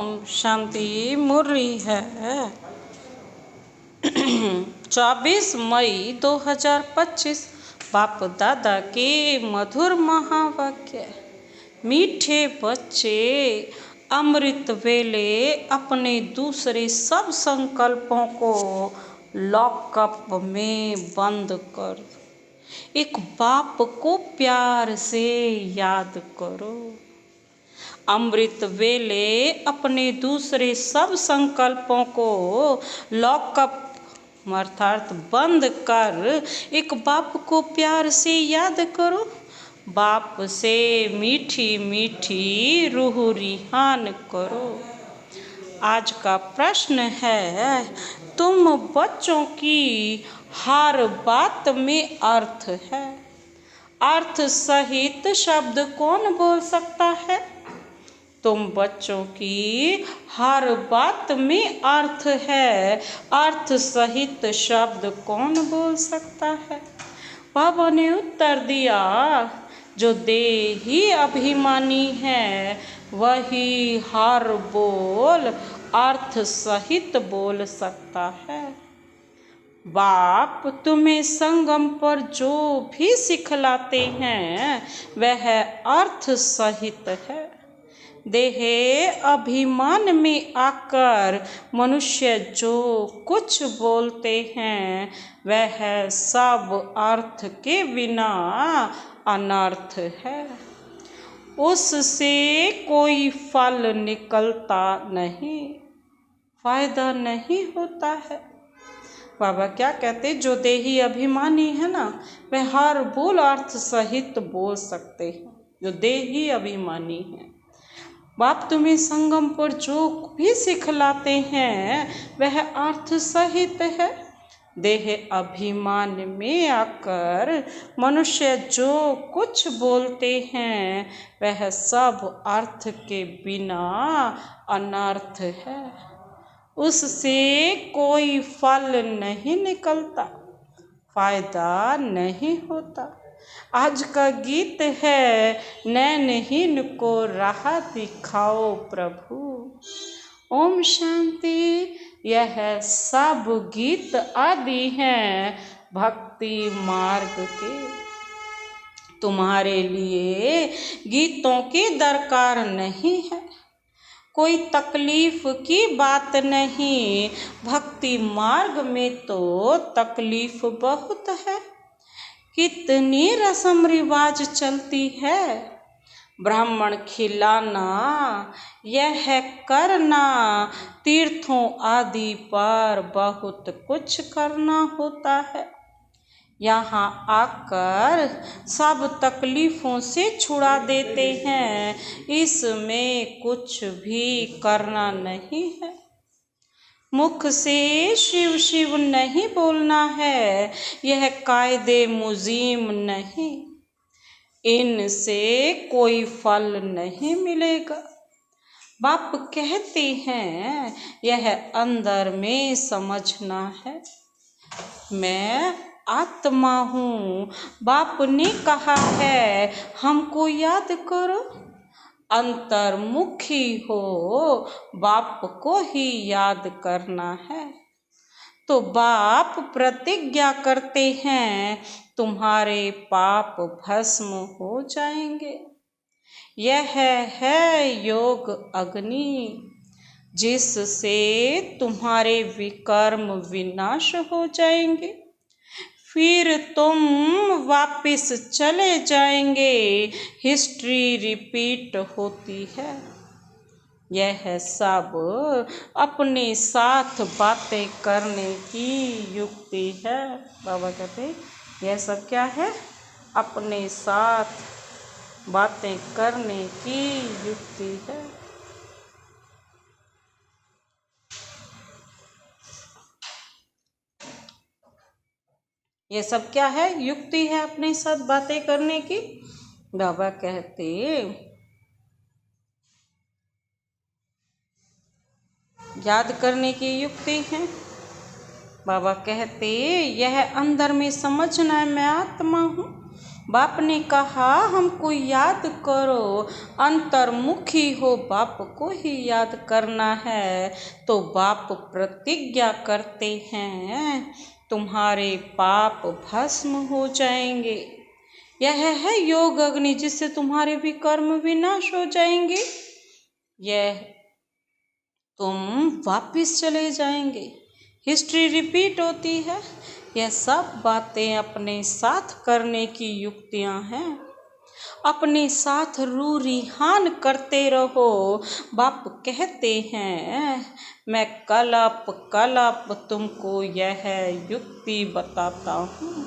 ओम शांति। मुरली है 24 मई 2025। बाप दादा के मधुर महावाक्य। मीठे बच्चे, अमृत वेले अपने दूसरे सब संकल्पों को लॉकअप में बंद कर। एक बाप को प्यार से याद करो। अमृत वेले अपने दूसरे सब संकल्पों को लॉकअप अर्थात बंद कर एक बाप को प्यार से याद करो। बाप से मीठी मीठी रूह रिहान करो। आज का प्रश्न है, तुम बच्चों की हर बात में अर्थ है। अर्थ सहित शब्द कौन बोल सकता है? तुम बच्चों की हर बात में अर्थ है, अर्थ सहित शब्द कौन बोल सकता है? बाबा ने उत्तर दिया, जो देही अभिमानी है वही हर बोल अर्थ सहित बोल सकता है। बाप तुम्हें संगम पर जो भी सिखलाते हैं वह अर्थ सहित है। देह अभिमान में आकर मनुष्य जो कुछ बोलते हैं वह सब अर्थ के बिना अनर्थ है। उससे कोई फल निकलता नहीं, फायदा नहीं होता है। बाबा क्या कहते, जो देही अभिमानी है ना वह हर बोल अर्थ सहित बोल सकते हैं। जो देही अभिमानी है, बाप तुम्हें संगम पर जो भी सिखलाते हैं वह अर्थ सहित है। देह अभिमान में आकर मनुष्य जो कुछ बोलते हैं वह सब अर्थ के बिना अनर्थ है। उससे कोई फल नहीं निकलता, फायदा नहीं होता। आज का गीत है, नैनहीन को राह दिखाओ प्रभु। ओम शांति। यह सब गीत आदि हैं भक्ति मार्ग के। तुम्हारे लिए गीतों की दरकार नहीं है, कोई तकलीफ की बात नहीं। भक्ति मार्ग में तो तकलीफ बहुत है। कितनी रस्म रिवाज चलती है। ब्राह्मण खिलाना, यह करना, तीर्थों आदि पर बहुत कुछ करना होता है। यहाँ आकर सब तकलीफ़ों से छुड़ा देते हैं। इसमें कुछ भी करना नहीं है। मुख से शिव शिव नहीं बोलना है, यह कायदे मुजीम नहीं। इनसे कोई फल नहीं मिलेगा। बाप कहते हैं, यह अंदर में समझना है। मैं आत्मा हूँ। बाप ने कहा है हमको याद करो। अंतर्मुखी हो, बाप को ही याद करना है। तो बाप प्रतिज्ञा करते हैं, तुम्हारे पाप भस्म हो जाएंगे। यह है योग अग्नि, जिससे तुम्हारे विकर्म विनाश हो जाएंगे। फिर तुम वापिस चले जाएंगे। हिस्ट्री रिपीट होती है। यह सब अपने साथ बातें करने की युक्ति है। बाबा कहते यह सब क्या है? अपने साथ बातें करने की युक्ति है। ये सब क्या है? युक्ति है अपने साथ बातें करने की। बाबा कहते याद करने की युक्ति है। बाबा कहते यह अंदर में समझना है, मैं आत्मा हूँ। बाप ने कहा हमको याद करो, अंतर्मुखी हो बाप को ही याद करना है। तो बाप प्रतिज्ञा करते हैं तुम्हारे पाप भस्म हो जाएंगे। यह है योग अग्नि, जिससे तुम्हारे भी कर्म विनाश हो जाएंगे। यह तुम वापिस चले जाएंगे। हिस्ट्री रिपीट होती है। यह सब बातें अपने साथ करने की युक्तियां हैं। अपने साथ रूरिहान करते रहो। बाप कहते हैं मैं कलप तुमको यह युक्ति बताता हूँ।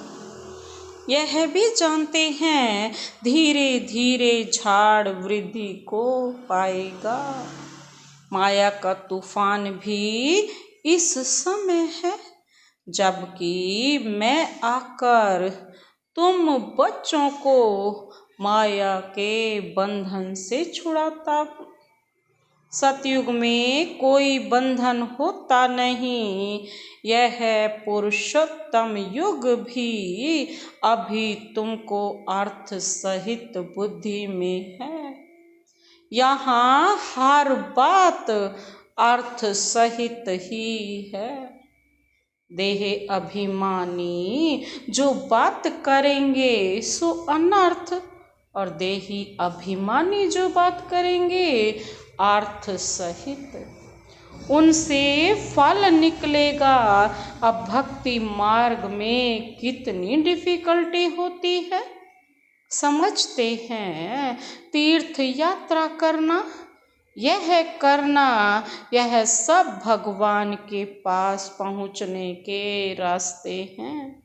यह भी जानते हैं धीरे धीरे झाड़ वृद्धि को पाएगा। माया का तूफान भी इस समय है, जबकि मैं आकर तुम बच्चों को माया के बंधन से छुड़ाता हूँ। सतयुग में कोई बंधन होता नहीं। यह पुरुषोत्तम युग भी अभी तुमको अर्थ सहित बुद्धि में है। यहाँ हर बात अर्थ सहित ही है। देह अभिमानी जो बात करेंगे सो अनर्थ, और देही अभिमानी जो बात करेंगे अर्थ सहित। उनसे फल निकलेगा। अब भक्ति मार्ग में कितनी डिफिकल्टी होती है, समझते हैं। तीर्थ यात्रा करना, यह सब भगवान के पास पहुँचने के रास्ते हैं।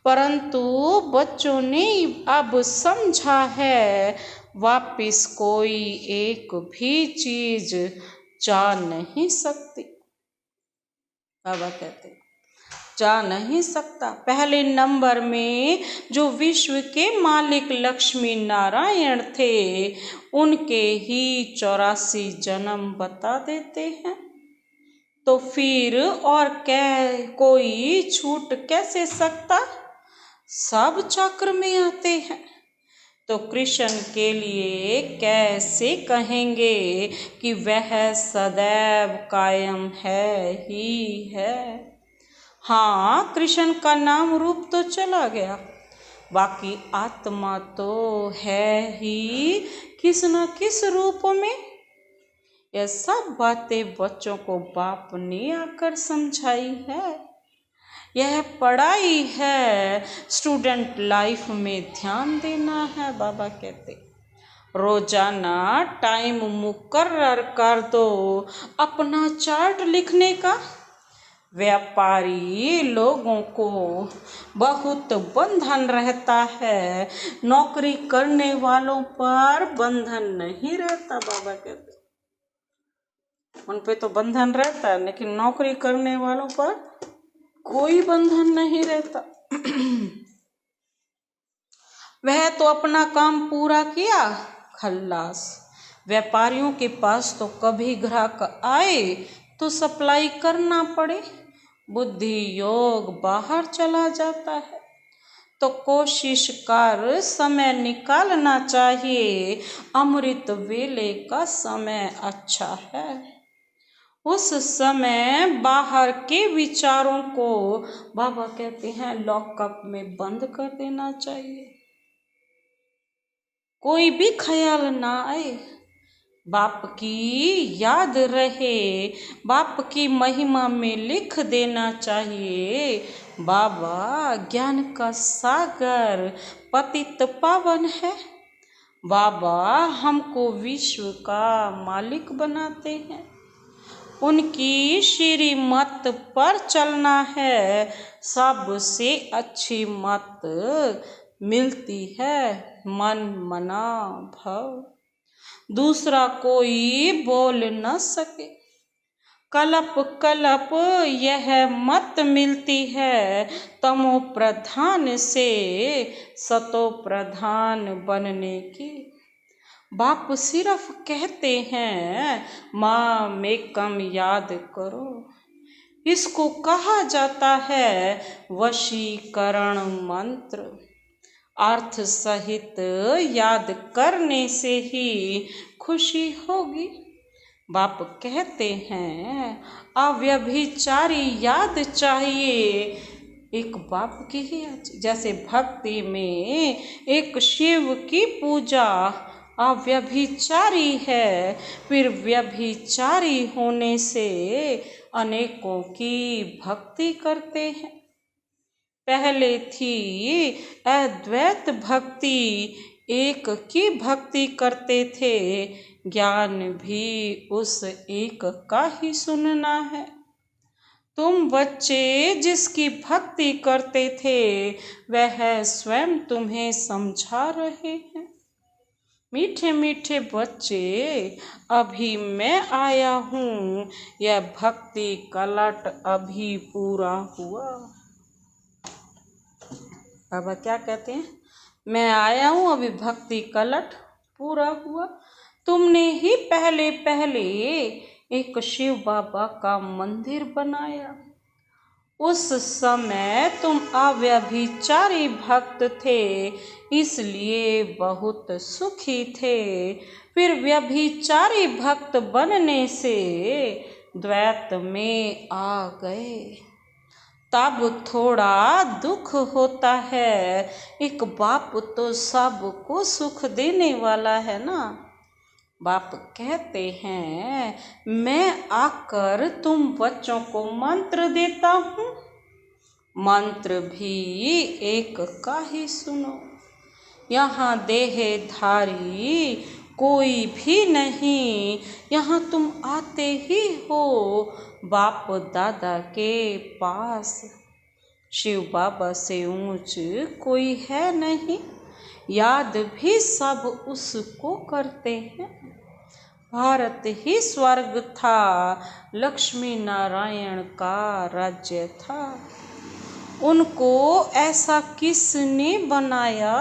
परंतु बच्चों ने अब समझा है वापिस कोई एक भी चीज जा नहीं सकती। बाबा कहते जा नहीं सकता। पहले नंबर में जो विश्व के मालिक लक्ष्मी नारायण थे, उनके ही 84 जन्म बता देते हैं। तो फिर और कोई छूट कैसे सकता? सब चक्र में आते हैं। तो कृष्ण के लिए कैसे कहेंगे कि वह सदैव कायम है ही है। हाँ, कृष्ण का नाम रूप तो चला गया, बाकी आत्मा तो है ही किस न किस रूप में। यह सब बातें बच्चों को बाप ने आकर समझाई है। यह पढ़ाई है, स्टूडेंट लाइफ में ध्यान देना है। बाबा कहते रोजाना टाइम मुकर्रर कर दो अपना चार्ट लिखने का। व्यापारी लोगों को बहुत बंधन रहता है, नौकरी करने वालों पर बंधन नहीं रहता। बाबा कहते उन पे तो बंधन रहता है, लेकिन नौकरी करने वालों पर कोई बंधन नहीं रहता। वह तो अपना काम पूरा किया, खल्लास। व्यापारियों के पास तो कभी ग्राहक आए तो सप्लाई करना पड़े, बुद्धि योग बाहर चला जाता है। तो कोशिश कर समय निकालना चाहिए। अमृत वेले का समय अच्छा है। उस समय बाहर के विचारों को बाबा कहते हैं लॉकअप में बंद कर देना चाहिए। कोई भी ख्याल ना आए, बाप की याद रहे, बाप की महिमा में लिख देना चाहिए। बाबा ज्ञान का सागर पतित पावन है। बाबा हमको विश्व का मालिक बनाते हैं। उनकी श्रीमत पर चलना है। सबसे अच्छी मत मिलती है मन मना भव। दूसरा कोई बोल न सके। कलप कलप यह मत मिलती है तमो प्रधान से सतो प्रधान बनने की। बाप सिर्फ कहते हैं माँ में कम याद करो। इसको कहा जाता है वशीकरण मंत्र। अर्थ सहित याद करने से ही खुशी होगी। बाप कहते हैं अव्यभिचारी याद चाहिए। एक बाप की ही जैसे भक्ति में एक शिव की पूजा अव्यभिचारी है, फिर व्यभिचारी होने से अनेकों की भक्ति करते हैं। पहले थी अद्वैत भक्ति, एक की भक्ति करते थे, ज्ञान भी उस एक का ही सुनना है। तुम बच्चे जिसकी भक्ति करते थे वह स्वयं तुम्हें समझा रहे हैं। मीठे मीठे बच्चे अभी मैं आया हूँ, यह भक्ति कलट अभी पूरा हुआ। बाबा क्या कहते हैं, मैं आया हूँ अभी भक्ति कलट पूरा हुआ। तुमने ही पहले पहले एक शिव बाबा का मंदिर बनाया। उस समय तुम अव्यभिचारी भक्त थे, इसलिए बहुत सुखी थे। फिर व्यभिचारी भक्त बनने से द्वैत में आ गए, तब थोड़ा दुख होता है। एक बाप तो सबको सुख देने वाला है ना। बाप कहते हैं मैं आकर तुम बच्चों को मंत्र देता हूँ, मंत्र भी एक का ही सुनो। यहाँ देहधारी कोई भी नहीं, यहाँ तुम आते ही हो बाप दादा के पास। शिव बाबा से ऊंच कोई है नहीं, याद भी सब उसको करते हैं। भारत ही स्वर्ग था, लक्ष्मी नारायण का राज्य था। उनको ऐसा किसने बनाया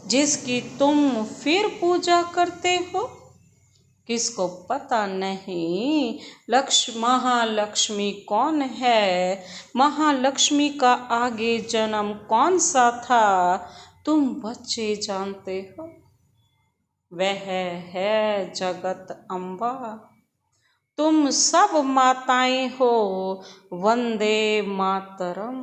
जिसकी तुम फिर पूजा करते हो? किसको पता नहीं महालक्ष्मी कौन है, महालक्ष्मी का आगे जन्म कौन सा था, तुम बच्चे जानते हो। वह है जगत अम्बा, तुम सब माताएं हो, वंदे मातरम।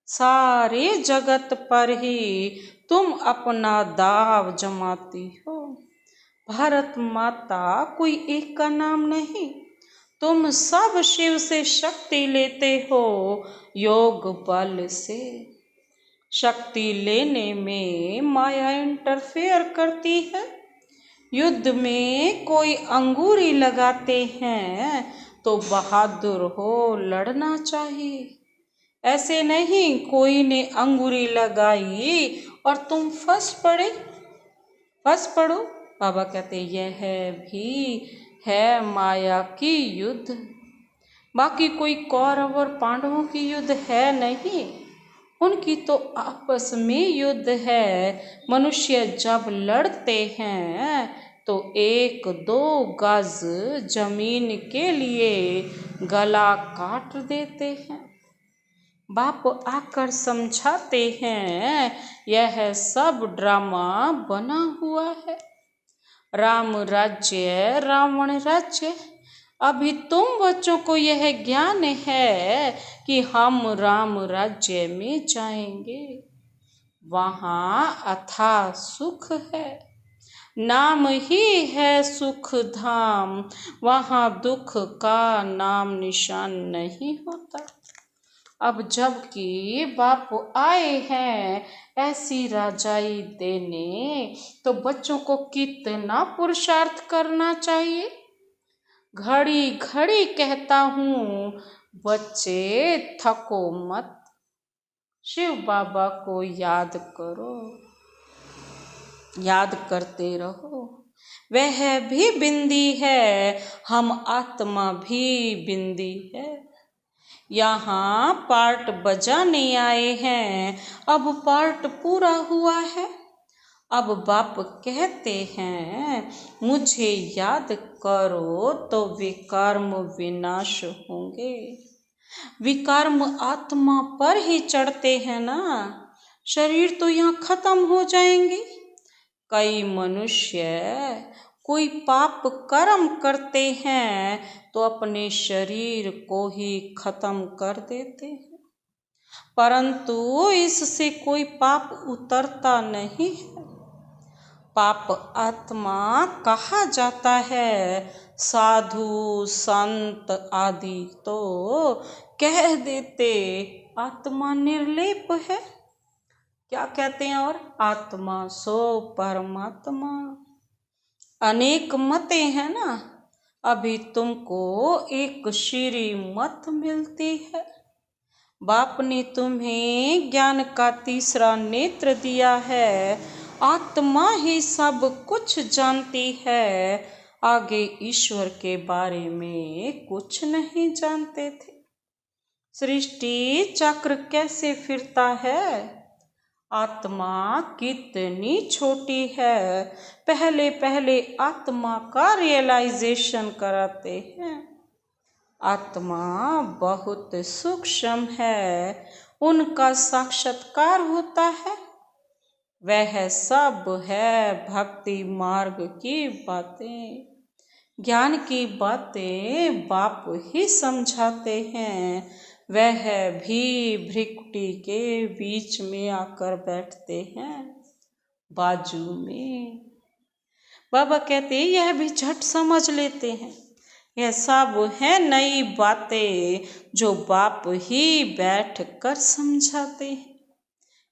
सारे जगत पर ही तुम अपना दाव जमाती हो। भारत माता कोई एक का नाम नहीं, तुम सब शिव से शक्ति लेते हो, योग बल से। शक्ति लेने में माया इंटरफेयर करती है। युद्ध में कोई अंगूरी लगाते हैं तो बहादुर हो लड़ना चाहिए। ऐसे नहीं कोई ने अंगूरी लगाई और तुम फंस पड़ो। बाबा कहते यह भी है माया की युद्ध, बाकी कोई कौरव और पांडवों की युद्ध है नहीं, उनकी तो आपस में युद्ध है। मनुष्य जब लड़ते हैं तो 1-2 गज जमीन के लिए गला काट देते हैं। बाप आकर समझाते हैं यह सब ड्रामा बना हुआ है। राम राज्य रावण राज्य। अभी तुम बच्चों को यह ज्ञान है कि हम राम राज्य में जाएंगे, वहाँ अथाह सुख है, नाम ही है सुख धाम, वहाँ दुख का नाम निशान नहीं होता। अब जबकि बाप आए हैं ऐसी राजाई देने, तो बच्चों को कितना पुरुषार्थ करना चाहिए। घड़ी घड़ी कहता हूँ बच्चे थको मत, शिव बाबा को याद करो, याद करते रहो। वह भी बिंदी है, हम आत्मा भी बिंदी है। यहाँ पार्ट बजाने आए हैं, अब पार्ट पूरा हुआ है। अब बाप कहते हैं मुझे याद करो तो विकर्म विनाश होंगे। विकर्म आत्मा पर ही चढ़ते हैं ना। शरीर तो यहाँ खत्म हो जाएंगे। कई मनुष्य कोई पाप कर्म करते हैं तो अपने शरीर को ही खत्म कर देते हैं, परंतु इससे कोई पाप उतरता नहीं है। पाप आत्मा कहा जाता है। साधु संत आदि तो कह देते आत्मा निर्लेप है। क्या कहते हैं? और आत्मा सो परमात्मा। अनेक मतें हैं ना। अभी तुमको एक श्री मत मिलती है। बाप ने तुम्हें ज्ञान का तीसरा नेत्र दिया है। आत्मा ही सब कुछ जानती है। आगे ईश्वर के बारे में कुछ नहीं जानते थे। सृष्टि चक्र कैसे फिरता है? आत्मा कितनी छोटी है। पहले पहले आत्मा का रियलाइजेशन कराते हैं। आत्मा बहुत सूक्ष्म है, उनका साक्षात्कार होता है। वह सब है भक्ति मार्ग की बातें। ज्ञान की बातें बाप ही समझाते हैं। वह भी भृकुटी के बीच में आकर बैठते हैं, बाजू में। बाबा कहते यह भी झट समझ लेते हैं। यह सब है नई बातें जो बाप ही बैठ कर समझाते हैं।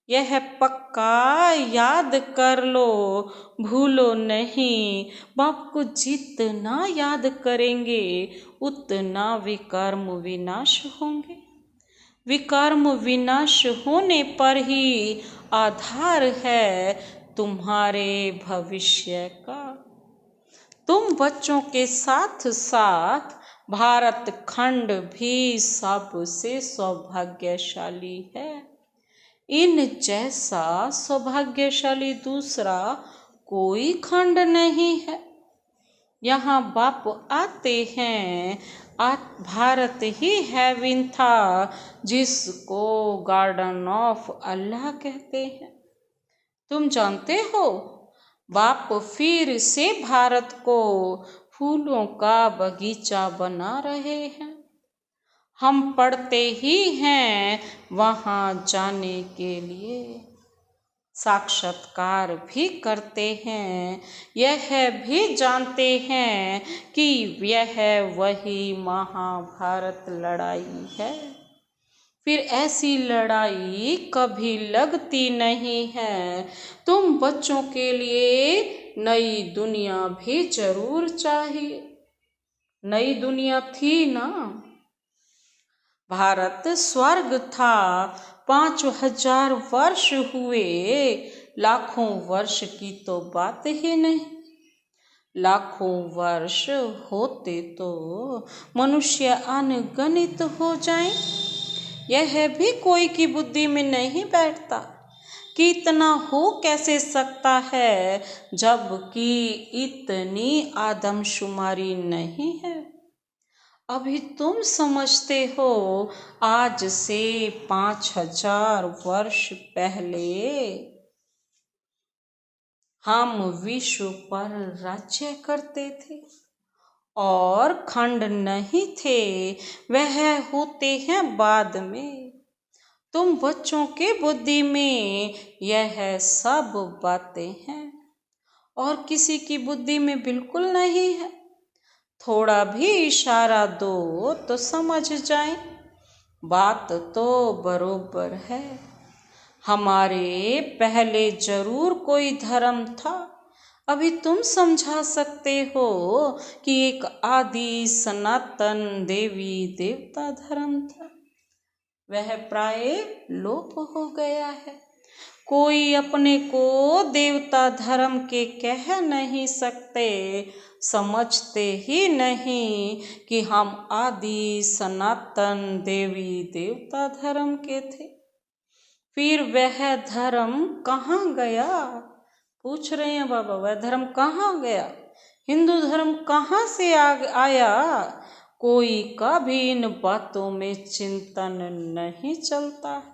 यह पक्का याद कर लो, भूलो नहीं। बाप को जितना याद करेंगे उतना विकर्म विनाश होंगे। विकर्म विनाश होने पर ही आधार है तुम्हारे भविष्य का। तुम बच्चों के साथ साथ भारत खंड भी सबसे सौभाग्यशाली है। इन जैसा सौभाग्यशाली दूसरा कोई खंड नहीं है। यहाँ बाप आते हैं। भारत ही हेवन था जिसको गार्डन ऑफ अल्लाह कहते हैं। तुम जानते हो बाप फिर से भारत को फूलों का बगीचा बना रहे हैं। हम पढ़ते ही हैं वहाँ जाने के लिए, साक्षात्कार भी करते हैं। यह भी जानते हैं कि यह वही महाभारत लड़ाई है। फिर ऐसी लड़ाई कभी लगती नहीं है। तुम बच्चों के लिए नई दुनिया भी जरूर चाहिए। नई दुनिया थी ना। भारत स्वर्ग था। 5000 वर्ष हुए, लाखों वर्ष की तो बात ही नहीं। लाखों वर्ष होते तो मनुष्य अनगणित हो जाएं। यह भी कोई की बुद्धि में नहीं बैठता कि इतना हो कैसे सकता है, जबकि इतनी आदमशुमारी नहीं है। अभी तुम समझते हो आज से 5000 वर्ष पहले हम विश्व पर राज्य करते थे और खंड नहीं थे। वह होते हैं बाद में। तुम बच्चों के बुद्धि में यह सब बातें हैं और किसी की बुद्धि में बिल्कुल नहीं है। थोड़ा भी इशारा दो तो समझ जाए। बात तो बरोबर है। हमारे पहले जरूर कोई धर्म था। अभी तुम समझा सकते हो कि एक आदि सनातन देवी देवता धर्म था। वह प्राय लोप हो गया है। कोई अपने को देवता धर्म के कह नहीं सकते। समझते ही नहीं कि हम आदि सनातन देवी देवता धर्म के थे। फिर वह धर्म कहाँ गया? पूछ रहे हैं बाबा, वह धर्म कहाँ गया? हिंदू धर्म कहाँ से आया? कोई का भी इन बातों में चिंतन नहीं चलता है।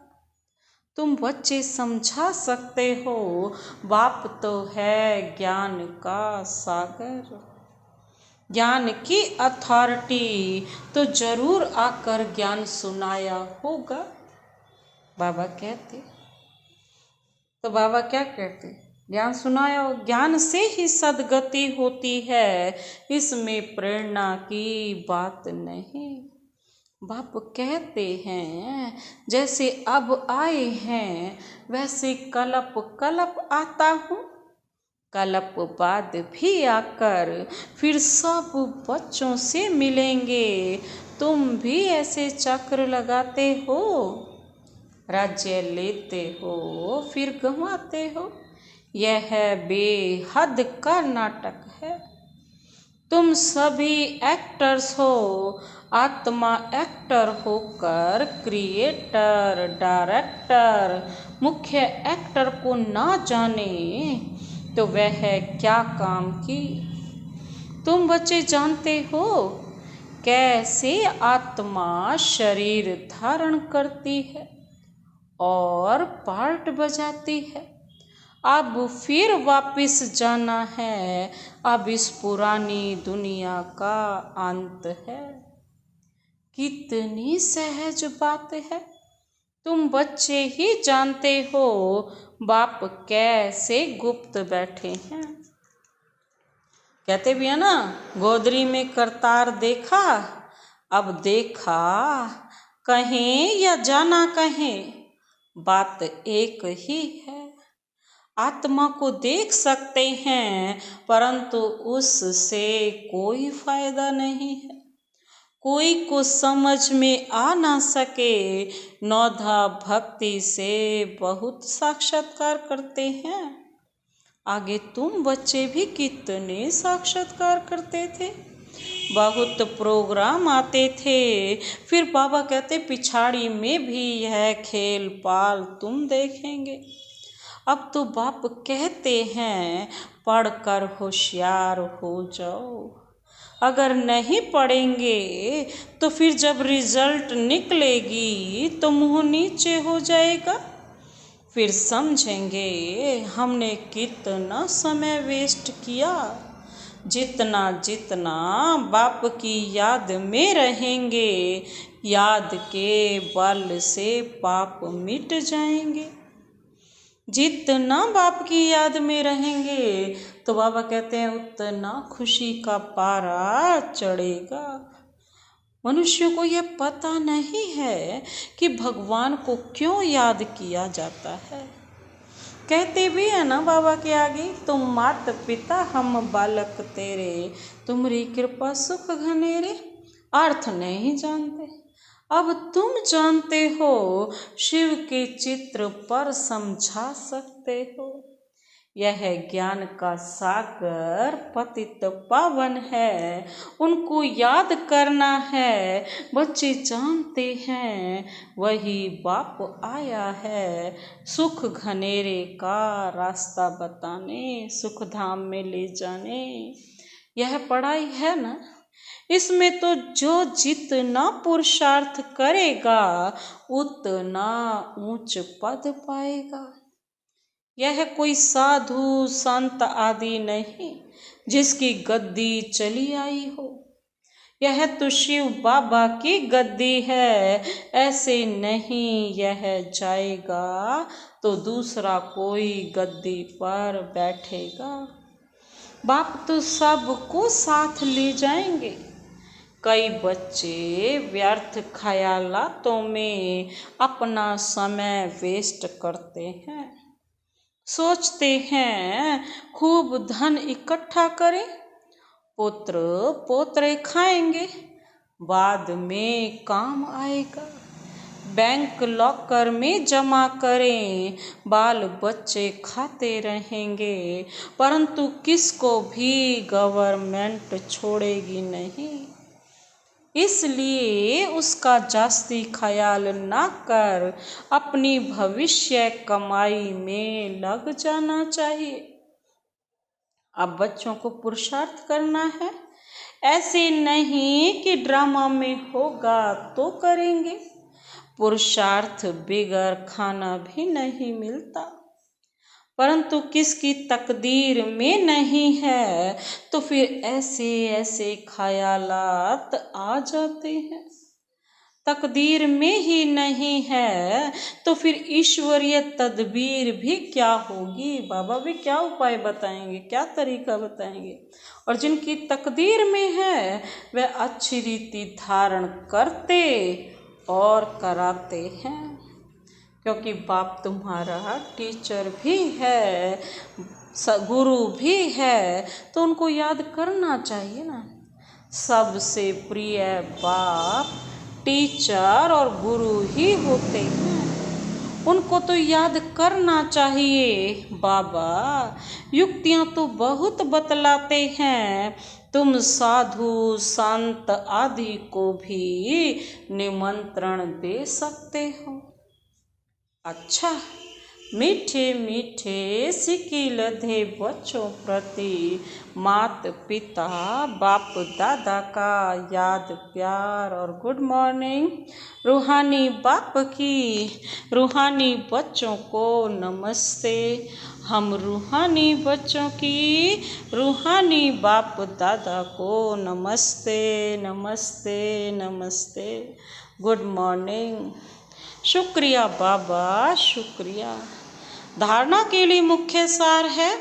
तुम बच्चे समझा सकते हो, बाप तो है ज्ञान का सागर। ज्ञान की अथॉरिटी तो जरूर आकर ज्ञान सुनाया होगा, बाबा कहते। तो बाबा क्या कहते, ज्ञान सुनाया हो। ज्ञान से ही सद्गति होती है, इसमें प्रेरणा की बात नहीं। बाप कहते हैं जैसे अब आए हैं वैसे कलप कलप आता हूँ, कलप बाद भी आकर फिर सब बच्चों से मिलेंगे। तुम भी ऐसे चक्र लगाते हो, राज्य लेते हो फिर गंवाते हो। यह बेहद का नाटक है। तुम सभी एक्टर्स हो, आत्मा एक्टर होकर क्रिएटर, डायरेक्टर, मुख्य एक्टर को ना जाने तो वह क्या काम की। तुम बच्चे जानते हो कैसे आत्मा शरीर धारण करती है और पार्ट बजाती है। अब फिर वापस जाना है, अब इस पुरानी दुनिया का अंत है। कितनी सहज बात है, तुम बच्चे ही जानते हो बाप कैसे गुप्त बैठे हैं। कहते भी है ना, गोदरी में करतार देखा, अब देखा कहें या जाना कहें, बात एक ही है। आत्मा को देख सकते हैं परंतु उससे कोई फायदा नहीं है। कोई को समझ में आ ना सके, नौधा भक्ति से बहुत साक्षात्कार करते हैं। आगे तुम बच्चे भी कितने साक्षात्कार करते थे, बहुत प्रोग्राम आते थे। फिर बाबा कहते पिछाड़ी में भी यह खेल पाल तुम देखेंगे। अब तो बाप कहते हैं पढ़कर होशियार हो जाओ। अगर नहीं पढ़ेंगे तो फिर जब रिजल्ट निकलेगी तो मुंह नीचे हो जाएगा। फिर समझेंगे हमने कितना समय वेस्ट किया। जितना जितना बाप की याद में रहेंगे, याद के बल से पाप मिट जाएंगे। जितना बाप की याद में रहेंगे तो बाबा कहते हैं उतना खुशी का पारा चढ़ेगा। मनुष्यों को यह पता नहीं है कि भगवान को क्यों याद किया जाता है। कहते भी है ना बाबा के आगे, तुम मात पिता हम बालक तेरे, तुम्हारी कृपा सुख घनेरे। अर्थ नहीं जानते, अब तुम जानते हो, शिव के चित्र पर समझा सकते हो। यह ज्ञान का सागर पतित पावन है, उनको याद करना है। बच्चे जानते हैं वही बाप आया है, सुख घनेरे का रास्ता बताने, सुख धाम में ले जाने। यह पढ़ाई है ना, इसमें तो जो जितना पुरुषार्थ करेगा उतना ऊंच पद पाएगा। यह कोई साधु संत आदि नहीं जिसकी गद्दी चली आई हो। यह तो शिव बाबा की गद्दी है, ऐसे नहीं यह जाएगा तो दूसरा कोई गद्दी पर बैठेगा। बाप तो सबको साथ ले जाएंगे। कई बच्चे व्यर्थ ख्यालातों में अपना समय वेस्ट करते हैं। सोचते हैं खूब धन इकट्ठा करें, पुत्र पोतरे खाएंगे, बाद में काम आएगा। बैंक लॉकर में जमा करें, बाल बच्चे खाते रहेंगे, परंतु किसको भी गवर्नमेंट छोड़ेगी नहीं। इसलिए उसका जास्ती ख्याल ना कर अपनी भविष्य कमाई में लग जाना चाहिए। अब बच्चों को पुरुषार्थ करना है, ऐसे नहीं कि ड्रामा में होगा तो करेंगे। पुरुषार्थ बिगर खाना भी नहीं मिलता, परंतु किसकी तकदीर में नहीं है तो फिर ऐसे ऐसे ख्यालात आ जाते हैं। तकदीर में ही नहीं है तो फिर ईश्वरीय तदबीर भी क्या होगी। बाबा भी क्या उपाय बताएंगे, क्या तरीका बताएंगे। और जिनकी तकदीर में है वह अच्छी रीति धारण करते और कराते हैं, क्योंकि बाप तुम्हारा टीचर भी है, गुरु भी है, तो उनको याद करना चाहिए ना। सबसे प्रिय बाप टीचर और गुरु ही होते हैं, उनको तो याद करना चाहिए। बाबा युक्तियाँ तो बहुत बतलाते हैं, तुम साधु संत आदि को भी निमंत्रण दे सकते हो। अच्छा, मीठे मीठे सिक्के लधे बच्चों प्रति मात पिता बाप दादा का याद प्यार और गुड मॉर्निंग। रूहानी बाप की रूहानी बच्चों को नमस्ते। हम रूहानी बच्चों की रूहानी बाप दादा को नमस्ते नमस्ते नमस्ते, गुड मॉर्निंग। शुक्रिया बाबा, शुक्रिया। धारणा के लिए मुख्य सार है,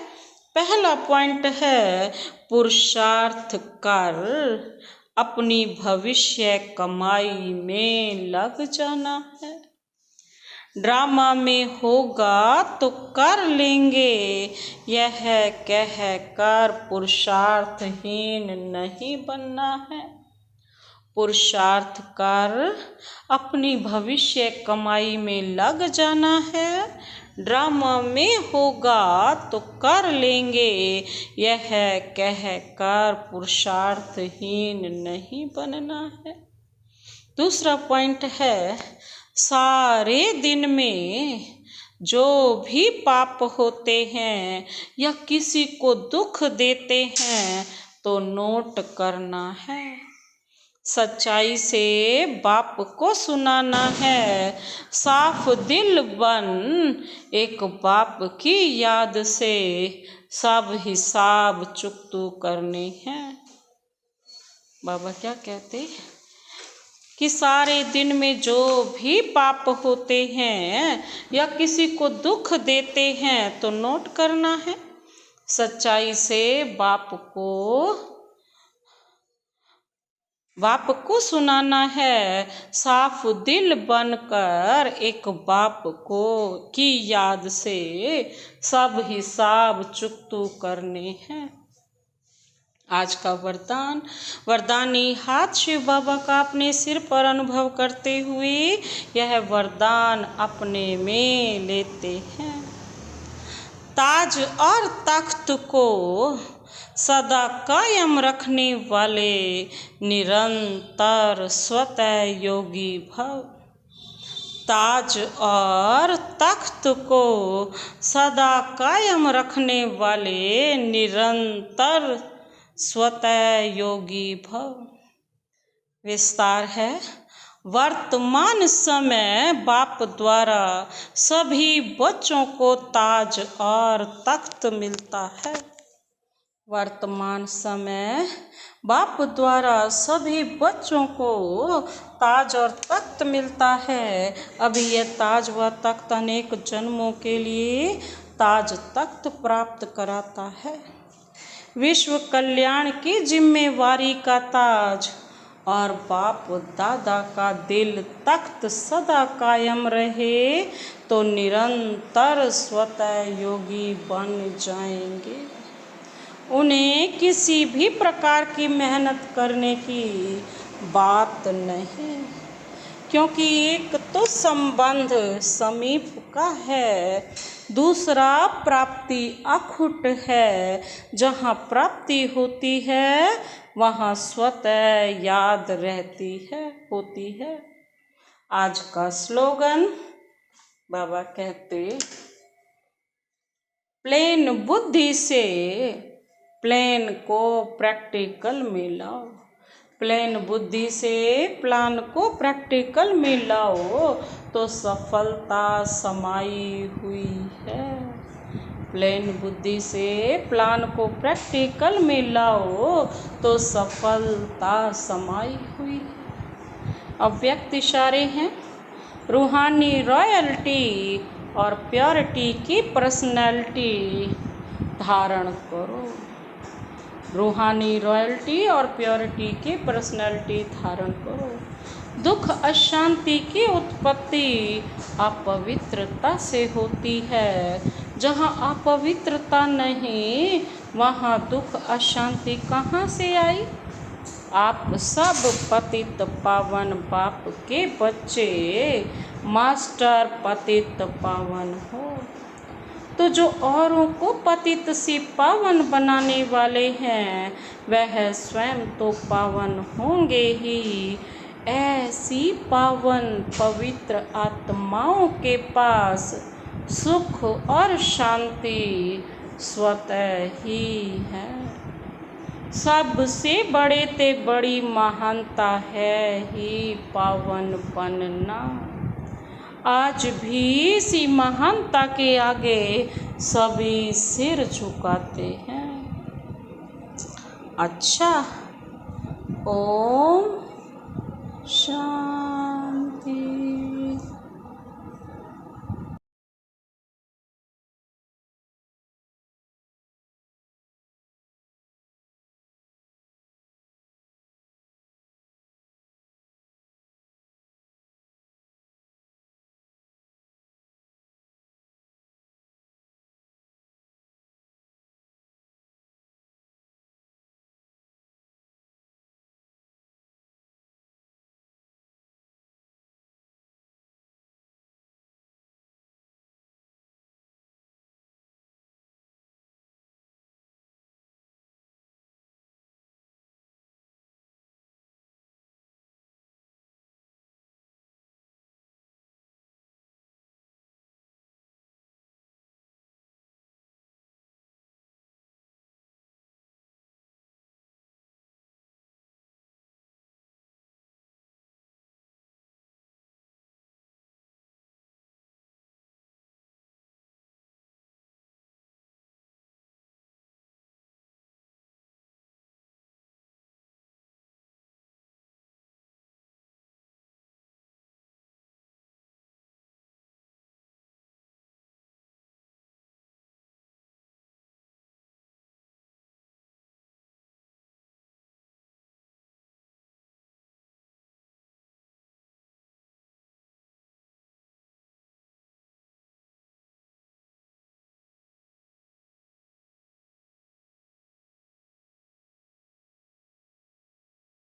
पहला पॉइंट है पुरुषार्थ कर अपनी भविष्य कमाई में लग जाना है। ड्रामा में होगा तो कर लेंगे, यह कह कर पुरुषार्थहीन नहीं बनना है। पुरुषार्थ कर अपनी भविष्य कमाई में लग जाना है। ड्रामा में होगा तो कर लेंगे, यह कह कर पुरुषार्थहीन नहीं बनना है। दूसरा पॉइंट है, सारे दिन में जो भी पाप होते हैं या किसी को दुख देते हैं तो नोट करना है। सच्चाई से बाप को सुनाना है। साफ दिल बन एक बाप की याद से सब हिसाब चुकतू करने हैं। बाबा क्या कहते कि सारे दिन में जो भी पाप होते हैं या किसी को दुख देते हैं तो नोट करना है। सच्चाई से बाप को सुनाना है। साफ दिल बनकर एक बाप को की याद से सब हिसाब चुकतू करने हैं। आज का वरदानी हाथ शिव बाबा का अपने सिर पर अनुभव करते हुए यह वरदान अपने में लेते हैं। ताज और तख्त को सदा कायम रखने वाले निरंतर स्वतः योगी भव। ताज और तख्त को सदा कायम रखने वाले निरंतर स्वतः योगी भव। विस्तार है, वर्तमान समय बाप द्वारा सभी बच्चों को ताज और तख्त मिलता है। वर्तमान समय बाप द्वारा सभी बच्चों को ताज और तख्त मिलता है। अभी यह ताज व तख्त अनेक जन्मों के लिए ताज तख्त प्राप्त कराता है। विश्व कल्याण की जिम्मेवारी का ताज और बाप दादा का दिल तख्त सदा कायम रहे तो निरंतर स्वतः योगी बन जाएंगे। उन्हें किसी भी प्रकार की मेहनत करने की बात नहीं, क्योंकि एक तो संबंध समीप का है, दूसरा प्राप्ति अखुट है। जहाँ प्राप्ति होती है वहाँ स्वतः याद होती है। आज का स्लोगन बाबा कहते, प्लेन बुद्धि से प्लेन को प्रैक्टिकल में लाओ। प्लेन बुद्धि से प्लान को प्रैक्टिकल में लाओ तो सफलता समाई हुई है। प्लेन बुद्धि से प्लान को प्रैक्टिकल में लाओ तो सफलता समाई हुई है। अव्यक्त इशारे हैं। रूहानी रॉयल्टी और प्योरिटी की पर्सनैलिटी धारण करो। रूहानी रॉयल्टी और प्योरिटी की पर्सनैलिटी धारण करो। दुख अशांति की उत्पत्ति अपवित्रता से होती है। जहाँ अपवित्रता नहीं वहाँ दुख अशांति कहाँ से आई? आप सब पतित पावन बाप के बच्चे मास्टर पतित पावन हो, तो जो औरों को पतित से पावन बनाने वाले हैं वह स्वयं तो पावन होंगे ही। ऐसी पावन पवित्र आत्माओं के पास सुख और शांति स्वतः ही है। सबसे बड़े ते बड़ी महानता है ही पावन बनना। आज भी इसी महानता के आगे सभी सिर झुकाते हैं। अच्छा, ओम शांति।